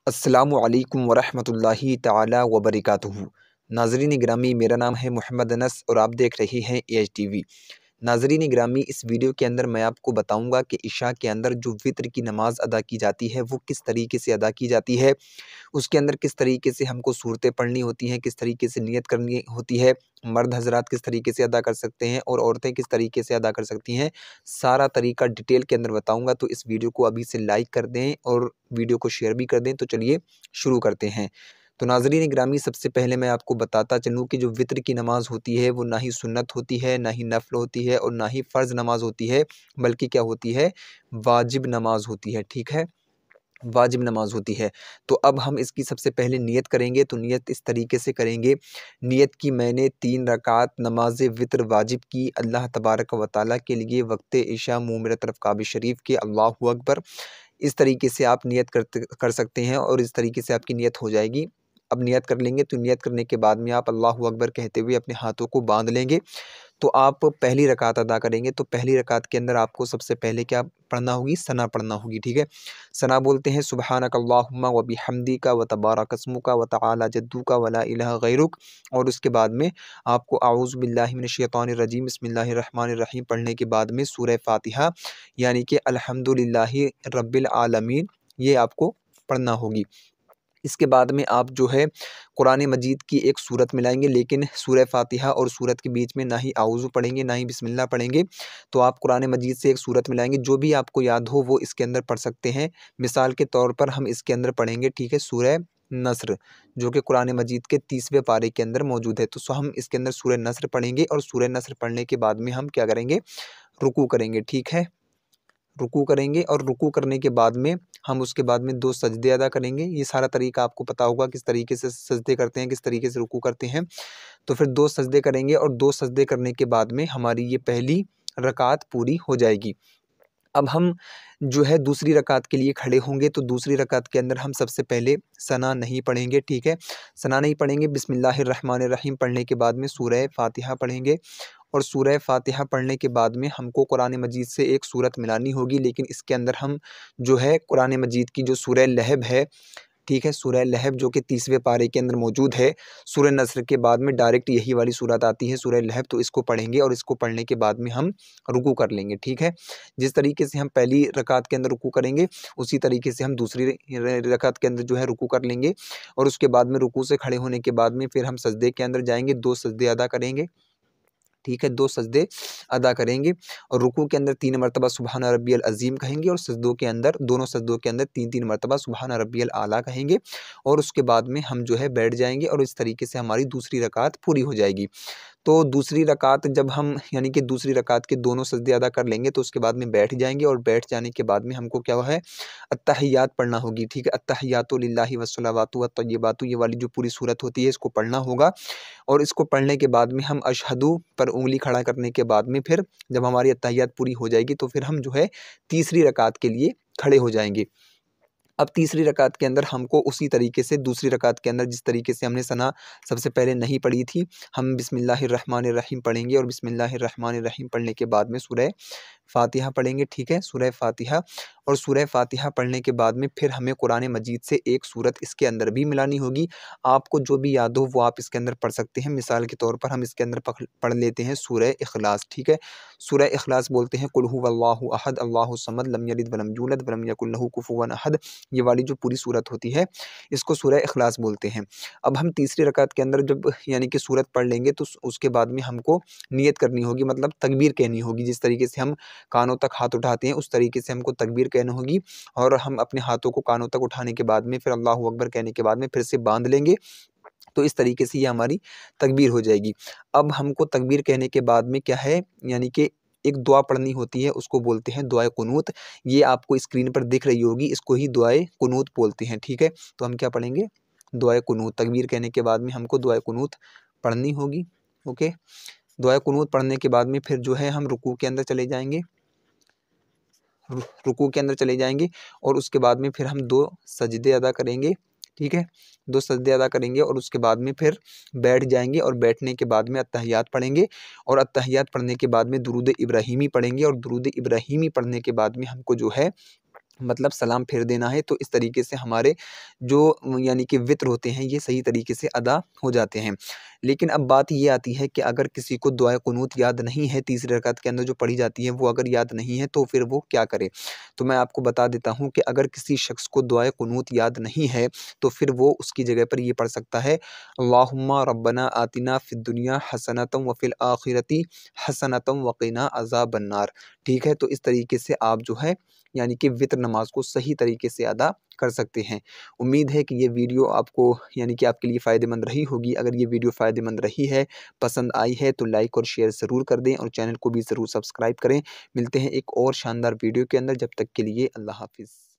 अस्सलामु अलैकुम वरहमतुल्लाहि ताला वबरकातुहू। नाज़रीन गिरामी, मेरा नाम है मोहम्मद अनस और आप देख रहे हैं AHTV। नाज़रीन गिरामी, इस वीडियो के अंदर मैं आपको बताऊंगा कि इशा के अंदर जो वित्र की नमाज़ अदा की जाती है वो किस तरीके से अदा की जाती है, उसके अंदर किस तरीके से हमको सूरतें पढ़नी होती हैं, किस तरीके से नियत करनी होती है, मर्द हज़रात किस तरीके से अदा कर सकते हैं और औरतें किस तरीके से अदा कर सकती हैं, सारा तरीका डिटेल के अंदर बताऊँगा। तो इस वीडियो को अभी से लाइक कर दें और वीडियो को शेयर भी कर दें। तो चलिए शुरू करते हैं। तो नाज़रीन ग्रामी, सबसे पहले मैं आपको बताता चलूँ कि जो वित्र की नमाज़ होती है वो ना ही सुन्नत होती है, ना ही नफ़्ल होती है और ना ही फ़र्ज़ नमाज़ होती है, बल्कि क्या होती है, वाजिब नमाज़ होती है। ठीक है, वाजिब नमाज़ होती है। तो अब हम इसकी सबसे पहले नियत करेंगे। तो नियत इस तरीके से करेंगे, नियत की मैंने 3 रकात नमाज़ वित्र वाजिब की अल्लाह तबारक व तआला के लिए वक़्त इशा, मुँह मेरा तरफ काबा शरीफ के, अल्लाहु अकबर। इस तरीके से आप नियत कर सकते हैं और इस तरीके से आपकी नियत हो जाएगी। अब नियत कर लेंगे तो नियत करने के बाद में आप अल्लाहु अकबर कहते हुए अपने हाथों को बांध लेंगे। तो आप पहली रकात अदा करेंगे। तो पहली रकात के अंदर आपको सबसे पहले क्या पढ़ना होगी, सना पढ़ना होगी। ठीक है, सना बोलते हैं सुबहानक अल्लाहुम्मा व बिहम्दिका व तबारक अस्मुका व तआला जद्दुका व ला इलाहा गैरुक। और उसके बाद में आपको आऊज़ु बिल्लाहि मिनश शैतानिर रजीम बिस्मिल्लाहिर रहमानिर रहीम पढ़ने के बाद में सूरह फातिहा यानी कि अल्हम्दुलिल्लाहि रब्बिल आलमीन, ये आपको पढ़ना होगी। इसके बाद में आप जो है कुरान मजीद की एक सूरत मिलाएँगे, लेकिन सूरह फातिहा और सूरत के बीच में ना ही आऊज़ु पढ़ेंगे, ना ही बिस्मिल्लाह पढ़ेंगे। तो आप कुरान मजीद से एक सूरत मिलाएँगे, जो भी आपको याद हो वो इसके अंदर पढ़ सकते हैं। मिसाल के तौर पर हम इसके अंदर पढ़ेंगे, ठीक है, सूरह नस्र, जो कि कुरान मजीद के 30वें पारे के अंदर मौजूद है। तो हम इसके अंदर सूरह नस्र पढ़ेंगे और सूरह नस्र पढ़ने के बाद में हम क्या करेंगे, रुकू करेंगे। ठीक है, रुकू करेंगे और रुकू करने के बाद में हम उसके बाद में 2 सजदे अदा करेंगे। ये सारा तरीका आपको पता होगा किस तरीके से सजदे करते हैं, किस तरीके से रुकू करते हैं। तो फिर 2 सजदे करेंगे और 2 सजदे करने के बाद में हमारी ये पहली रकात पूरी हो जाएगी। अब हम जो है दूसरी रकात के लिए खड़े होंगे। तो दूसरी रकात के अंदर हम सबसे पहले सना नहीं पढ़ेंगे। ठीक है, सना नहीं पढ़ेंगे, बिस्मिल्लाहिर रहमानिर रहीम पढ़ने के बाद में सूरह फातिहा पढ़ेंगे और सूरह फातिहा पढ़ने के बाद में हमको कुरान मजीद से एक सूरत मिलानी होगी। लेकिन इसके अंदर हम जो है कुरान मजीद की जो सूरह लहब है, ठीक है, सूरह लहब जो कि 30वें पारे के अंदर मौजूद है, सूरह नस्र के बाद में डायरेक्ट यही वाली सूरत आती है सूरह लहब। तो इसको पढ़ेंगे और इसको पढ़ने के बाद में हम रुकू कर लेंगे। ठीक है, जिस तरीके से हम पहली रकात के अंदर रुकू करेंगे, उसी तरीके से हम दूसरी रकात के अंदर जो है रुकू कर लेंगे। और उसके बाद में रुकू से खड़े होने के बाद में फिर हम सजदे के अंदर जाएंगे, 2 सजदे अदा करेंगे। ठीक है, 2 सजदे अदा करेंगे और रुकू के अंदर 3 मरतबा सुबहान रब्बियल अज़ीम कहेंगे और सजदों के अंदर, दोनों सजदों के अंदर 3-3 मरतबा सुबहान रब्बियल आला कहेंगे। और उसके बाद में हम जो है बैठ जाएँगे और इस तरीके से हमारी दूसरी रकात पूरी हो जाएगी। तो दूसरी रकात जब हम यानी कि दूसरी रकात के दोनों सजदे अदा कर लेंगे तो उसके बाद में बैठ जाएँगे और बैठ जाने के बाद में हमको क्या है, अत्तहियात पढ़ना होगी। ठीक है, अत्तहियातु लिल्लाहि वस्सलावातु वत्तय्यिबातु, ये वाली जो पूरी सूरत होती है इसको पढ़ना होगा। और इसको पढ़ने के बाद में हम अशहदु पर उँगली खड़ा करने के बाद में फिर जब हमारी अत्तहियात पूरी हो जाएगी तो फिर हम जो है तीसरी रकात के लिए खड़े हो जाएँगे। अब तीसरी रकात के अंदर हमको उसी तरीके से दूसरी रकात के अंदर जिस तरीके से हमने सना सबसे पहले नहीं पढ़ी थी, हम बिस्मिल्लाहिर रहमानिर रहीम पढ़ेंगे और बिस्मिल्लाहिर रहमानिर रहीम पढ़ने के बाद में सूरह फातिहा पढ़ेंगे। ठीक है, सूरह फातिहा और सूरह फातिहा पढ़ने के बाद में फिर हमें कुरान मजीद से एक सूरत इसके अंदर भी मिलानी होगी। आपको जो भी याद हो वो आप इसके अंदर पढ़ सकते हैं। मिसाल के तौर पर हम इसके अंदर पढ़ लेते हैं सूरह इखलास। ठीक है, सूरह इखलास बोलते हैं कुल हुवल्लाहु अहद अल्लाहु समद लम यलिद वलम यूलद वलम यकुल लहू कुफुवन अहद, ये वाली जो पूरी सूरत होती है इसको सूरह इखलास बोलते हैं। अब हम तीसरी रकात के अंदर जब यानी कि सूरत पढ़ लेंगे तो उसके बाद में हमको नियत करनी होगी, मतलब तकबीर कहनी होगी। जिस तरीके से हम कानों तक हाथ उठाते हैं उस तरीके से हमको तकबीर कहनी होगी और हम अपने हाथों को कानों तक उठाने के बाद में फिर अल्लाहु अकबर कहने के बाद में फिर से बांध लेंगे। तो इस तरीके से ये हमारी तकबीर हो जाएगी। अब हमको तकबीर कहने के बाद में क्या है, यानी कि एक दुआ पढ़नी होती है, उसको बोलते हैं दुआए कुनूत। ये आपको स्क्रीन पर दिख रही होगी, इसको ही दुआए कुनूत बोलते हैं। ठीक है, तो हम क्या पढ़ेंगे, दुआए कुनूत। तकबीर कहने के बाद में हमको दुआए कुनूत पढ़नी होगी। ओके, दुआए कुनूत पढ़ने के बाद में फिर जो है हम रुकू के अंदर चले जाएंगे, रुकू के अंदर चले जाएंगे और उसके बाद में फिर हम 2 सजदे अदा करेंगे। ठीक है, 2 सजदे अदा करेंगे और उसके बाद में फिर बैठ जाएंगे और बैठने के बाद में अत्तहियात पढ़ेंगे और अत्तहियात पढ़ने के बाद में दुरूद इब्राहीमी पढ़ेंगे और दुरूद इब्राहीमी पढ़ने के बाद में हमको जो है मतलब सलाम फेर देना है, तो इस तरीके से हमारे जो यानी कि वित्र होते हैं ये सही तरीके से अदा हो जाते हैं। लेकिन अब बात ये आती है कि अगर किसी को दुआए कुनूत याद नहीं है, तीसरी रकात के अंदर जो पढ़ी जाती है वो अगर याद नहीं है तो फिर वो क्या करे? तो मैं आपको बता देता हूँ कि अगर किसी शख्स को दुआए कुनूत याद नहीं है तो फिर वो उसकी जगह पर ये पढ़ सकता है, अल्लाहुम्मा रब्बना आतिना फ़िद दुनिया हसनतम व फ़िल आखिरति हसनतम व क़िना अज़ाबन्नार। ठीक है? तो इस तरीके से आप जो है यानी कि वित्र नमाज़ को सही तरीके से अदा कर सकते हैं। उम्मीद है कि ये वीडियो आपको यानी कि आपके लिए फ़ायदेमंद रही होगी। अगर ये वीडियो फ़ायदेमंद रही है, पसंद आई है तो लाइक और शेयर ज़रूर कर दें और चैनल को भी ज़रूर सब्सक्राइब करें। मिलते हैं एक और शानदार वीडियो के अंदर, जब तक के लिए अल्लाह हाफ़िज़।